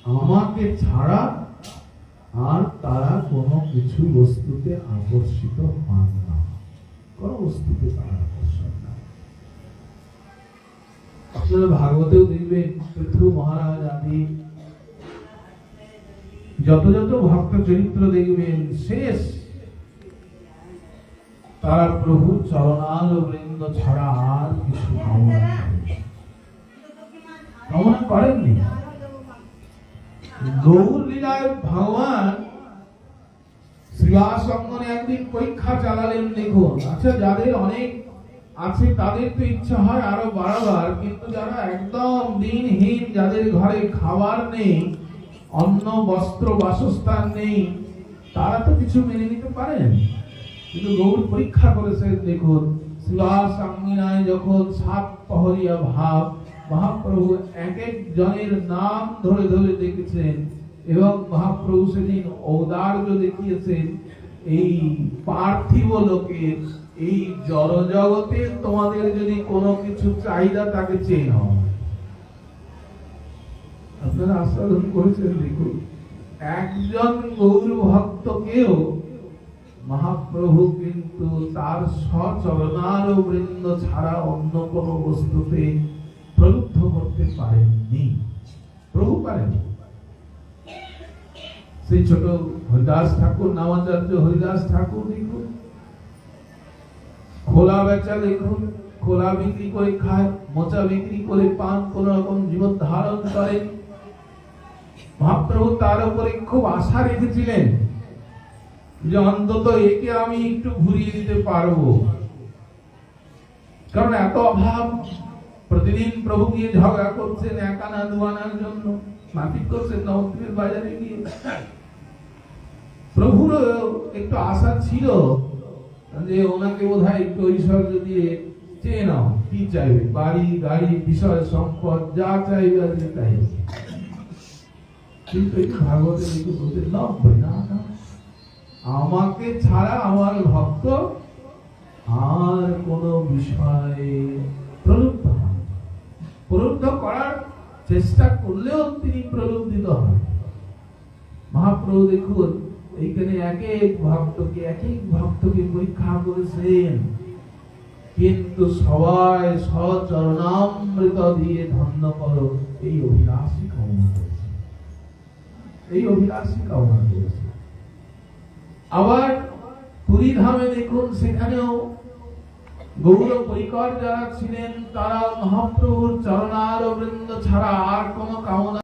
আমাকে ছাড়া আর তারা কোনো কিছু বস্তুতে আকর্ষিত হন না, কোনো বস্তুতে তারা আকর্ষণ না। আপনারা ভাগবতেও দেখবেন পৃথু মহারাজ আদি যত যত ভক্ত চরিত্র দেখবেন, শেষ তারা প্রভু চরণাল বৃন্দ ছাড়া আর কিছু কামনা করেননি। গৌর লীলায় ভগবান শ্রীবাস অঙ্গনে একদিন পরীক্ষা চালালেন। দেখুন, আচ্ছা যাদের অনেক আছে তাদের তো ইচ্ছা হয় আরো বাড়াবার, কিন্তু যারা একদম দিনহীন, যাদের ঘরে খাবার নেই, অন্ন বস্ত্র বাসস্থান নেই, তারা তো কিছু মেনে নিতে পারেন। কিন্তু গৌর পরীক্ষা করেছেন। দেখুন, শ্রীবাস অঙ্গনায় যখন 7 প্রহরিয়া ভাব মহাপ্রভু এক এক জনের নাম ধরে ধরে দেখেছেন, এবং মহাপ্রভু সেদিন ঔদার্য দেখিয়েছেন। এই পার্থিব লোকের, এই জড় জগতের তোমাদের যদি কোনো কিছু চাহিদা তাকে চেয়ে নাও। আপনারা আস্বাদন করেছেন। দেখুন, একজন গৌর ভক্তকেও মহাপ্রভু কিন্তু তার সচরণার বৃন্দ ছাড়া অন্য কোন বস্তুতে প্রলুব্ধ করতে পারেননি। প্রভু পারেন। সেই ছোট হরিদাস ঠাকুর, নামাচার্য হরিদাস ঠাকুর, দেখুন খোলা বেচা, দেখুন খোলা বিক্রি করে খায়, মোচা বিক্রি করে পান, কোন রকম জীবন ধারণ করেন। মহাপ্রভু তার উপরে খুব আশা রেখেছিলেন যে অন্তত একে আমি একটু ঘুরিয়ে দিতে পারবো, কারণ এত অভাব। প্রতিদিন প্রভু গিয়ে ঝগড়া করছেন 1 আনা 2 আনার জন্য, মারপিট করছেন নবদ্বীপের বাজারে গিয়ে। প্রভুর একটু আশা ছিল যে ওনাকে বোধহয় একটু ঐশ্বর্য দিয়ে চেয়ে নাও, কি চাইবে, বাড়ি গাড়ি বিষয় সম্পদ যা চাইবে আর তাই। কিন্তু একটু ভাগবতের একটু বলতে না, আমাকে ছাড়া আমার ভক্ত আর কোন বিষয়ে প্রলুব্ধ হন। প্রলুব্ধ করার চেষ্টা করলেও তিনি প্রলুব্ধিত হন। মহাপ্রভু দেখুন এইখানে এক এক ভক্তকে পরীক্ষা করেছেন, কিন্তু সবাই সচরণামৃত দিয়ে ধন্য করো এই অভিলাষী কামনা করেছে, এই অভিলাষী কামনা করেছে। আবার পুরী ধামে দেখুন, সেখানেও গৌর পরিকর যারা ছিলেন তারা মহাপ্রভুর চরণার বৃন্দ ছাড়া আর কোন কামনা